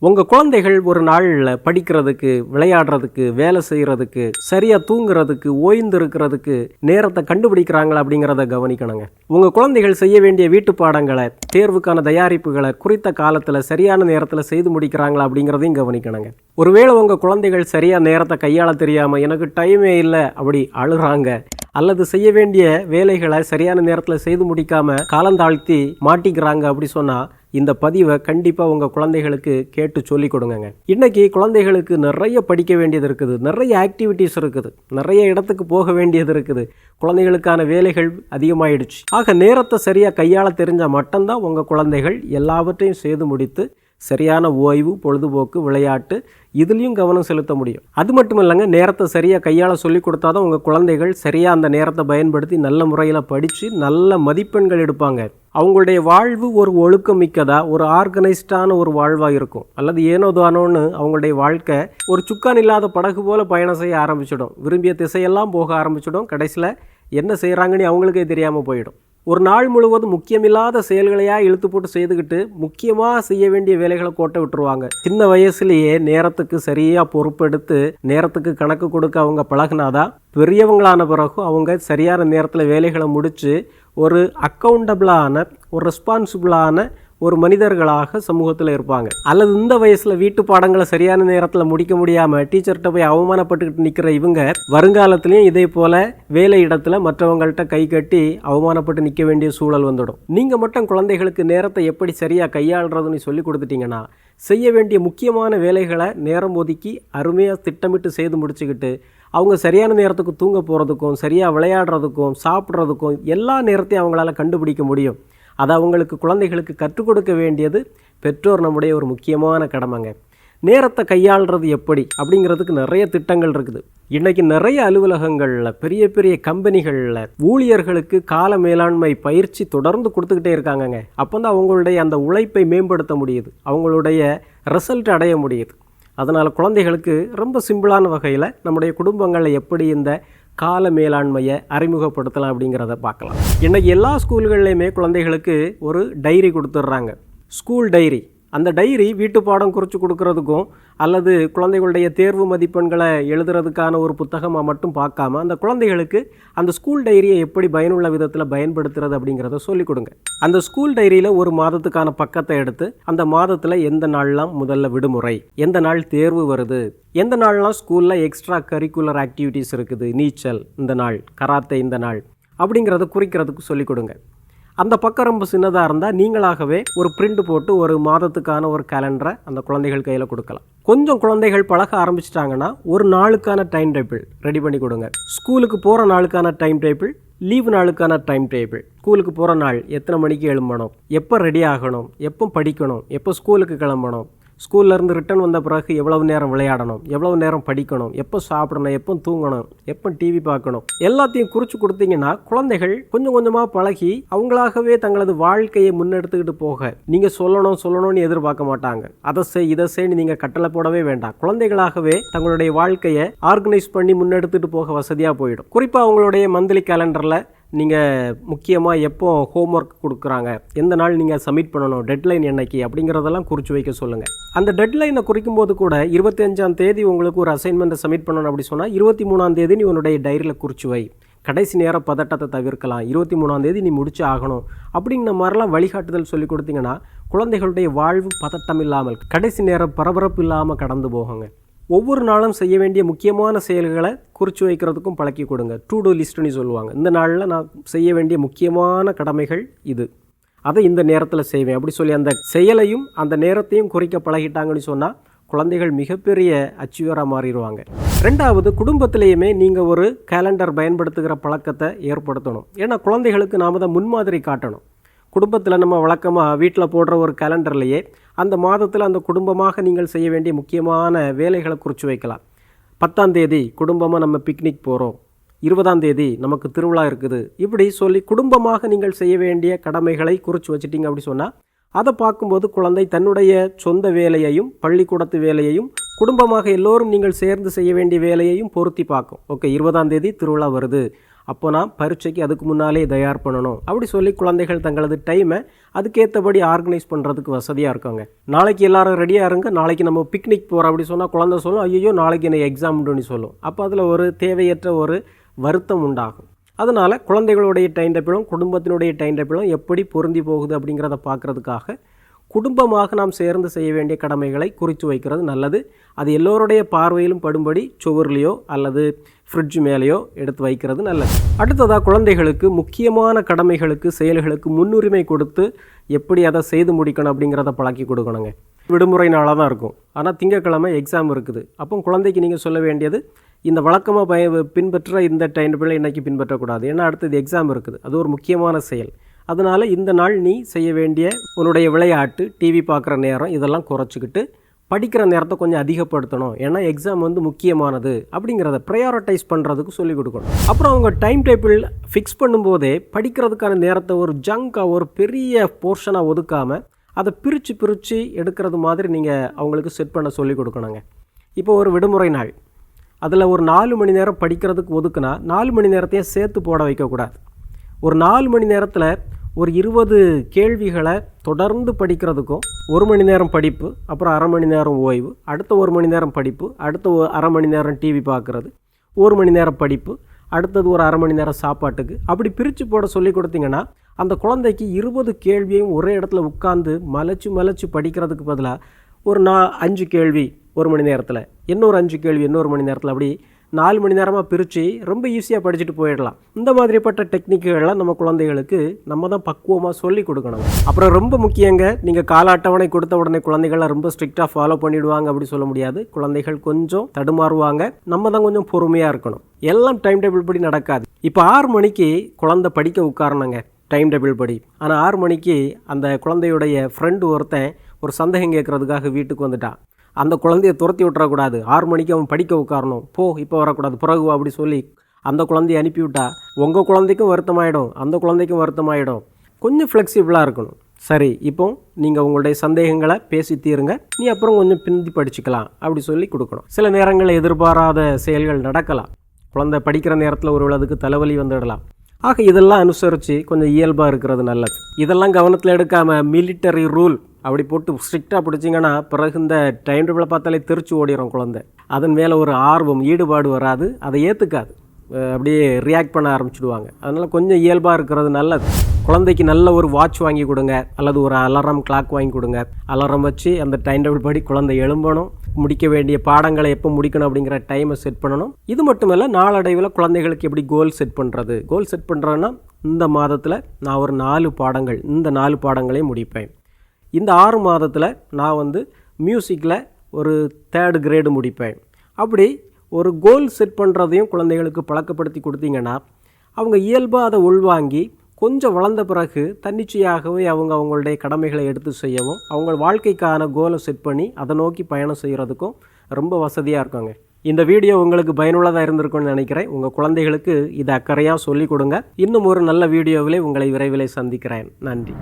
உங்க குழந்தைகள் ஒரு நாள்ல படிக்கிறதுக்கு, விளையாடுறதுக்கு, வேலை செய்யறதுக்கு, சரியா தூங்குறதுக்கு, ஓய்ந்து இருக்கிறதுக்கு நேரத்தை கண்டுபிடிக்கிறாங்களா அப்படிங்கிறத கவனிக்கணுங்க. உங்க குழந்தைகள் செய்ய வேண்டிய வீட்டு பாடங்களை, தேர்வுக்கான தயாரிப்புகளை குறித்த காலத்துல சரியான நேரத்துல செய்து முடிக்கிறாங்களா அப்படிங்கிறதையும் கவனிக்கணுங்க. ஒருவேளை உங்க குழந்தைகள் சரியா நேரத்தை கையாள தெரியாம எனக்கு டைமே இல்லை அப்படி அழுறாங்க, அல்லது செய்ய வேண்டிய வேலைகளை சரியான நேரத்தில் செய்து முடிக்காம காலந்தாழ்த்தி மாட்டிக்கிறாங்க அப்படி சொன்னா இந்த பதிவை கண்டிப்பாக உங்கள் குழந்தைகளுக்கு கேட்டு சொல்லிக் கொடுங்க. இன்னைக்கு குழந்தைகளுக்கு நிறைய படிக்க வேண்டியது இருக்குது, நிறைய ஆக்டிவிட்டீஸ் இருக்குது, நிறைய இடத்துக்கு போக வேண்டியது இருக்குது, குழந்தைகளுக்கான வேலைகள் அதிகமாயிடுச்சு. ஆக நேரத்தை சரியாக கையாள தெரிஞ்சால் மட்டும்தான் உங்கள் குழந்தைகள் எல்லாவற்றையும் செய்து முடித்து சரியான ஓய்வு, பொழுதுபோக்கு, விளையாட்டு இதுலேயும் கவனம் செலுத்த முடியும். அது மட்டும் இல்லைங்க, நேரத்தை சரியாக கையாள சொல்லி கொடுத்தா தான் உங்கள் குழந்தைகள் சரியாக அந்த நேரத்தை பயன்படுத்தி நல்ல முறையில் படித்து நல்ல மதிப்பெண்கள் எடுப்பாங்க. அவங்களுடைய வாழ்வு ஒரு ஒழுக்கம் மிக்கதா, ஒரு ஆர்கனைஸ்டான ஒரு வாழ்வாக இருக்கும். அல்லது ஏனோ தானோன்னு அவங்களுடைய வாழ்க்கை ஒரு சுக்கான் இல்லாத படகு போல் பயணம் செய்ய ஆரம்பிச்சிடும். விரும்பிய திசையெல்லாம் போக ஆரம்பிச்சிடும். கடைசியில் என்ன செய்கிறாங்கன்னு அவங்களுக்கே தெரியாமல் போயிடும். ஒரு நாள் முழுவதும் முக்கியமில்லாத செயல்களையா இழுத்து போட்டு செய்துக்கிட்டு முக்கியமாக செய்ய வேண்டிய வேலைகளை கோட்டை விட்டுருவாங்க. சின்ன வயசுலேயே நேரத்துக்கு சரியாக பொறுப்பெடுத்து நேரத்துக்கு கணக்கு கொடுக்க அவங்க பழகினாதான் பெரியவங்களான பிறகு அவங்க சரியான நேரத்தில் வேலைகளை முடித்து ஒரு அக்கௌண்டபிளான, ஒரு ரெஸ்பான்சிபிளான ஒரு மனிதர்களாக சமூகத்தில் இருப்பாங்க. அல்லது இந்த வயசில் வீட்டு பாடங்களை சரியான நேரத்தில் முடிக்க முடியாமல் டீச்சர்கிட்ட போய் அவமானப்பட்டுக்கிட்டு நிற்கிற இவங்க வருங்காலத்திலையும் இதே போல் வேலை இடத்துல மற்றவங்கள்ட்ட கை கட்டி அவமானப்பட்டு நிற்க வேண்டிய சூழல் வந்துடும். நீங்கள் மட்டும் குழந்தைகளுக்கு நேரத்தை எப்படி சரியாக கையாளுறதுன்னு சொல்லி கொடுத்துட்டிங்கன்னா செய்ய வேண்டிய முக்கியமான வேலைகளை நேரம் ஒதுக்கி அருமையாக திட்டமிட்டு செய்து முடிச்சுக்கிட்டு அவங்க சரியான நேரத்துக்கு தூங்க போகிறதுக்கும், சரியாக விளையாடுறதுக்கும், சாப்பிட்றதுக்கும் எல்லா நேரத்தையும் அவங்களால கண்டுபிடிக்க முடியும். அதை அவங்களுக்கு, குழந்தைகளுக்கு கற்றுக் கொடுக்க வேண்டியது பெற்றோர் நம்முடைய ஒரு முக்கியமான கடமைங்க. நேரத்தை கையாளுறது எப்படி அப்படிங்கிறதுக்கு நிறைய திட்டங்கள் இருக்குது. இன்றைக்கி நிறைய அலுவலகங்களில், பெரிய பெரிய கம்பெனிகளில் ஊழியர்களுக்கு கால மேலாண்மை பயிற்சி தொடர்ந்து கொடுத்துக்கிட்டே இருக்காங்கங்க. அப்போ தான் அவங்களுடைய அந்த உழைப்பை மேம்படுத்த முடியுது, அவங்களுடைய ரிசல்ட் அடைய முடியுது. அதனால் குழந்தைகளுக்கு ரொம்ப சிம்பிளான வகையில் நம்முடைய குடும்பங்களில் எப்படி இந்த கால மேலாண்மையை அறிமுகப்படுத்தலாம் அப்படிங்கிறத பார்க்கலாம். இன்றைக்கி எல்லா ஸ்கூல்கள்லையுமே குழந்தைகளுக்கு ஒரு டைரி கொடுத்துட்றாங்க, ஸ்கூல் டைரி. அந்த டைரி வீட்டு பாடம் குறித்து கொடுக்கறதுக்கும் அல்லது குழந்தைகளுடைய தேர்வு மதிப்பெண்களை எழுதுறதுக்கான ஒரு புத்தகமாக மட்டும் பார்க்காம அந்த குழந்தைகளுக்கு அந்த ஸ்கூல் டைரியை எப்படி பயனுள்ள விதத்தில் பயன்படுத்துறது அப்படிங்கிறத சொல்லிக் கொடுங்க. அந்த ஸ்கூல் டைரியில் ஒரு மாதத்துக்கான பக்கத்தை எடுத்து அந்த மாதத்தில் எந்த நாள்லாம் முதல்ல விடுமுறை, எந்த நாள் தேர்வு வருது, எந்த நாள்லாம் ஸ்கூலில் எக்ஸ்ட்ரா கரிக்குலர் ஆக்டிவிட்டீஸ் இருக்குது, நீச்சல் இந்த நாள், கராத்தே இந்த நாள் அப்படிங்கிறத குறிக்கிறதுக்கு சொல்லிக் கொடுங்க. அந்த பக்கம் ரொம்ப சின்னதாக இருந்தால் நீங்களாகவே ஒரு பிரிண்ட் போட்டு ஒரு மாதத்துக்கான ஒரு கேலண்டரை அந்த குழந்தைகள் கையில் கொடுக்கலாம். கொஞ்சம் குழந்தைகள் பழக ஆரம்பிச்சிட்டாங்கன்னா ஒரு நாளுக்கான டைம் டேபிள் ரெடி பண்ணி கொடுங்க. ஸ்கூலுக்கு போகிற நாளுக்கான டைம் டேபிள், லீவு நாளுக்கான டைம் டேபிள். ஸ்கூலுக்கு போகிற நாள் எத்தனை மணிக்கு எழும்பணும், எப்போ ரெடி ஆகணும், எப்போ படிக்கணும், எப்போ ஸ்கூலுக்கு கிளம்பணும், ஸ்கூல்லேருந்து ரிட்டர்ன் வந்த பிறகு எவ்வளவு நேரம் விளையாடணும், எவ்வளவு நேரம் படிக்கணும், எப்போ சாப்பிடணும், எப்போ தூங்கணும், எப்போ டிவி பார்க்கணும், எல்லாத்தையும் குறித்து கொடுத்தீங்கன்னா குழந்தைகள் கொஞ்சம் கொஞ்சமாக பழகி அவங்களாகவே தங்களது வாழ்க்கையை முன்னெடுத்துக்கிட்டு போக நீங்கள் சொல்லணும்னு எதிர்பார்க்க மாட்டாங்க. அதை செய் இதை செய்யு நீங்கள் கட்டளை போடவே வேண்டாம். குழந்தைகளாகவே தங்களுடைய வாழ்க்கையை ஆர்கனைஸ் பண்ணி முன்னெடுத்துட்டு போக வசதியாக போயிடும். குறிப்பாக அவங்களுடைய மந்த்லி கேலண்டரில் நீங்கள் முக்கியமாக எப்போ ஹோம்ஒர்க் கொடுக்குறாங்க, எந்த நாள் நீங்கள் சப்மிட் பண்ணணும், டெட்லைன் என்னைக்கு அப்படிங்கிறதெல்லாம் குறித்து வைக்க சொல்லுங்கள். அந்த டெட்லைனை குறிக்கும் போது கூட 25ஆம் தேதி உங்களுக்கு ஒரு அசைன்மெண்ட்டை சப்மிட் பண்ணணும் அப்படி சொன்னால் 23ஆம் தேதி நீ உன்னுடைய டைரியில் குறித்து வை. கடைசி நேர பதட்டத்தை தவிர்க்கலாம், 23ஆம் தேதி நீ முடிச்சு ஆகணும் அப்படிங்கிற மாதிரிலாம் வழிகாட்டுதல் சொல்லி கொடுத்தீங்கன்னா குழந்தைகளுடைய வாழ்வு பதட்டம் இல்லாமல், கடைசி நேரம் பரபரப்பு இல்லாமல் கடந்து போகுங்க. ஒவ்வொரு நாளும் செய்ய வேண்டிய முக்கியமான செயல்களை குறித்து வைக்கிறதுக்கும் பழக்கி கொடுங்க. டு டூ லிஸ்ட்டுன்னு சொல்லுவாங்க. இந்த நாளில் நான் செய்ய வேண்டிய முக்கியமான கடமைகள் இது, அதை இந்த நேரத்தில் செய்வேன் அப்படி சொல்லி அந்த செயலையும் அந்த நேரத்தையும் குறிக்க பழகிட்டாங்கன்னு சொன்னால் குழந்தைகள் மிகப்பெரிய அச்சீவராக மாறிடுவாங்க. ரெண்டாவது, குடும்பத்திலேயுமே நீங்கள் ஒரு கேலண்டர் பயன்படுத்துகிற பழக்கத்தை ஏற்படுத்தணும். ஏன்னா குழந்தைகளுக்கு நாம் தான் முன்மாதிரி காட்டணும். குடும்பத்தில் நம்ம வழக்கமாக வீட்டில் போடுற ஒரு கேலண்டர்லேயே அந்த மாதத்தில் அந்த குடும்பமாக நீங்கள் செய்ய வேண்டிய முக்கியமான வேலைகளை குறித்து வைக்கலாம். 10ஆம் தேதி குடும்பமாக நம்ம பிக்னிக் போகிறோம், 20ஆம் தேதி நமக்கு திருவிழா இருக்குது, இப்படி சொல்லி குடும்பமாக நீங்கள் செய்ய வேண்டிய கடமைகளை குறித்து வச்சுட்டிங்க அப்படி சொன்னால் அதை பார்க்கும்போது குழந்தை தன்னுடைய சொந்த வேலையையும் பள்ளிக்கூடத்து வேலையையும் குடும்பமாக எல்லோரும் நீங்கள் சேர்ந்து செய்ய வேண்டிய வேலையையும் பொருத்தி பார்க்கும். ஓகே, 20ஆம் தேதி திருவிழா வருது, அப்போ நான் பரீட்சைக்கு அதுக்கு முன்னாலே தயார் பண்ணணும் அப்படி சொல்லி குழந்தைகள் தங்களது டைமை அதுக்கேற்றபடி ஆர்கனைஸ் பண்ணுறதுக்கு வசதியாக இருக்காங்க. நாளைக்கு எல்லாரும் ரெடியாக இருங்க, நாளைக்கு நம்ம பிக்னிக் போகிறோம் அப்படி சொன்னால் குழந்தை சொல்லும், ஐயோ நாளைக்கு எனக்கு எக்ஸாம் உண்டுன்னு சொல்லும். அப்போ அதில் ஒரு தேவையற்ற ஒரு வருத்தம் உண்டாகும். அதனால் குழந்தைகளுடைய டைம் டேபிளும் குடும்பத்தினுடைய டைம் டேபிளும் எப்படி பொருந்தி போகுது அப்படிங்கிறத பார்க்குறதுக்காக குடும்பமாக நாம் சேர்ந்து செய்ய வேண்டிய கடமைகளை குறித்து வைக்கிறது நல்லது. அது எல்லோருடைய பார்வையிலும் படும்படி சுவர்லையோ அல்லது ஃப்ரிட்ஜ் மேலேயோ எடுத்து வைக்கிறது நல்லது. அடுத்ததாக குழந்தைகளுக்கு முக்கியமான கடமைகளுக்கு செயல்களுக்கு முன்னுரிமை கொடுத்து எப்படி அதை செய்து முடிக்கணும் அப்படிங்கிறத பழக்கி கொடுக்கணுங்க. விடுமுறை நாளாக தான் இருக்கும், ஆனால் திங்கட்கிழமை எக்ஸாம் இருக்குது. அப்போ குழந்தைக்கு நீங்கள் சொல்ல வேண்டியது, இந்த வழக்கமாக பின்பற்ற இந்த டைம் டேபிளை இன்றைக்கி பின்பற்றக்கூடாது, ஏன்னா அடுத்தது எக்ஸாம் இருக்குது, அது ஒரு முக்கியமான செயல். அதனால் இந்த நாள் நீ செய்ய வேண்டிய உன்னுடைய விளையாட்டு, டிவி பார்க்குற நேரம் இதெல்லாம் குறைச்சிக்கிட்டு படிக்கிற நேரத்தை கொஞ்சம் அதிகப்படுத்தணும், ஏன்னா எக்ஸாம் முக்கியமானது அப்படிங்கிறத ப்ரையாரிட்டைஸ் பண்ணுறதுக்கு சொல்லிக் கொடுக்கணும். அப்புறம் அவங்க டைம் டேபிள் ஃபிக்ஸ் பண்ணும்போதே படிக்கிறதுக்கான நேரத்தை ஒரு ஜங்காக ஒரு பெரிய போர்ஷனாக ஒதுக்காமல் அதை பிரித்து எடுக்கிறது மாதிரி நீங்கள் அவங்களுக்கு செட் பண்ண சொல்லிக் கொடுக்கணுங்க. இப்போ ஒரு விடுமுறை நாள், அதில் ஒரு 4 மணி நேரம் படிக்கிறதுக்கு ஒதுக்குனா 4 மணி நேரத்தையும் சேர்த்து போட வைக்கக்கூடாது. ஒரு 4 மணி நேரத்தில் ஒரு 20 கேள்விகளை தொடர்ந்து படிக்கிறதுக்கும் 1 மணி நேரம் படிப்பு, அப்புறம் அரை மணி நேரம் ஓய்வு, அடுத்த 1 மணி நேரம் படிப்பு, அடுத்த அரை மணி நேரம் டிவி பார்க்குறது, 1 மணி நேரம் படிப்பு, அடுத்தது ஒரு அரை மணி நேரம் சாப்பாட்டுக்கு, அப்படி பிரித்து போட சொல்லி கொடுத்தீங்கன்னா அந்த குழந்தைக்கு 20 கேள்வியும் ஒரே இடத்துல உட்காந்து மலைச்சு படிக்கிறதுக்கு பதிலாக ஒரு 5 கேள்வி 1 மணி நேரத்தில், இன்னொரு 5 கேள்வி இன்னொரு மணி நேரத்தில், அப்படி 4 மணி நேரமாக பிரித்து ரொம்ப ஈஸியாக படிச்சுட்டு போயிடலாம். இந்த மாதிரிப்பட்ட டெக்னிக்குகள்லாம் நம்ம குழந்தைகளுக்கு நம்ம தான் பக்குவமாக சொல்லி கொடுக்கணும். அப்புறம் ரொம்ப முக்கியங்க, நீங்கள் கால அட்டவணை கொடுத்த உடனே குழந்தைகளை ரொம்ப ஸ்ட்ரிக்டாக ஃபாலோ பண்ணிவிடுவாங்க அப்படி சொல்ல முடியாது. குழந்தைகள் கொஞ்சம் தடுமாறுவாங்க, நம்ம தான் கொஞ்சம் பொறுமையாக இருக்கணும். எல்லாம் டைம் டேபிள் படி நடக்காது. இப்போ 6 மணிக்கு குழந்தை படிக்க உட்காரணுங்க டைம் டேபிள் படி. ஆனால் 6 மணிக்கு அந்த குழந்தையுடைய ஃப்ரெண்டு ஒருத்தன் ஒரு சந்தேகம் கேட்குறதுக்காக வீட்டுக்கு வந்துட்டான். அந்த குழந்தைய துரத்தி விட்டுறக்கூடாது, 6 மணிக்கு அவன் படிக்க உட்காரணும், போ இப்போ வரக்கூடாது பிறகு அப்படி சொல்லி அந்த குழந்தைய அனுப்பிவிட்டா உங்கள் குழந்தைக்கும் வருத்தமாயிடும், அந்த குழந்தைக்கும் வருத்தமாயிடும். கொஞ்சம் ஃப்ளெக்சிபிளாக இருக்கணும். சரி, இப்போ நீங்கள் உங்களுடைய சந்தேகங்களை பேசி தீருங்க, நீ அப்புறம் கொஞ்சம் பிந்தி படிச்சுக்கலாம் அப்படி சொல்லி கொடுக்கணும். சில நேரங்களில் எதிர்பாராத செயல்கள் நடக்கலாம். குழந்தை படிக்கிற நேரத்தில் ஒரு விளதுக்கு தலைவலி வந்துடலாம். ஆக இதெல்லாம் அனுசரித்து கொஞ்சம் இயல்பாக இருக்கிறது நல்லது. இதெல்லாம் கவனத்தில் எடுக்காமல் மிலிட்டரி ரூல் அப்படி போட்டு ஸ்ட்ரிக்டாக பிடிச்சிங்கன்னா பிறகு இந்த டைம் டேபிளை பார்த்தாலே தெரிச்சு ஓடிடும் குழந்தை. அதன் மேலே ஒரு ஆர்வம் ஈடுபாடு வராது, அதை ஏற்றுக்காது, அப்படியே ரியாக்ட் பண்ண ஆரம்பிச்சிடுவாங்க. அதனால் கொஞ்சம் இயல்பாக இருக்கிறது நல்லது. குழந்தைக்கு நல்ல ஒரு வாட்ச் வாங்கி கொடுங்க, அல்லது ஒரு அலாரம் கிளாக் வாங்கி கொடுங்க. அலாரம் வச்சு அந்த டைம் டேபிள் படி குழந்தை எழும்பணும், முடிக்க வேண்டிய பாடங்களை எப்போ முடிக்கணும் அப்படிங்கிற டைமை செட் பண்ணணும். இது மட்டும் இல்லை, நாளடைவில் குழந்தைகளுக்கு எப்படி கோல் செட் பண்ணுறதுன்னா இந்த மாதத்தில் நான் ஒரு 4 பாடங்கள், இந்த 4 பாடங்களையும் முடிப்பேன். இந்த 6 மாதத்தில் நான் மியூசிக்கில் ஒரு 3rd கிரேடு முடிப்பேன். அப்படி ஒரு கோல் செட் பண்ணுறதையும் குழந்தைகளுக்கு பழக்கப்படுத்தி கொடுத்தீங்கன்னா அவங்க இயல்பாக அதை உள்வாங்கி கொஞ்சம் வளர்ந்த பிறகு தன்னிச்சையாகவே அவங்களுடைய கடமைகளை எடுத்து செய்யவும், அவங்க வாழ்க்கைக்கான கோலை செட் பண்ணி அதை நோக்கி பயணம் செய்கிறதுக்கும் ரொம்ப வசதியாக இருக்காங்க. இந்த வீடியோ உங்களுக்கு பயனுள்ளதாக இருந்திருக்கும்னு நினைக்கிறேன். உங்கள் குழந்தைகளுக்கு இதை அக்கறையாக சொல்லிக் கொடுங்க. இன்னும் ஒரு நல்ல வீடியோவிலே உங்களை விரைவில் சந்திக்கிறேன். நன்றி.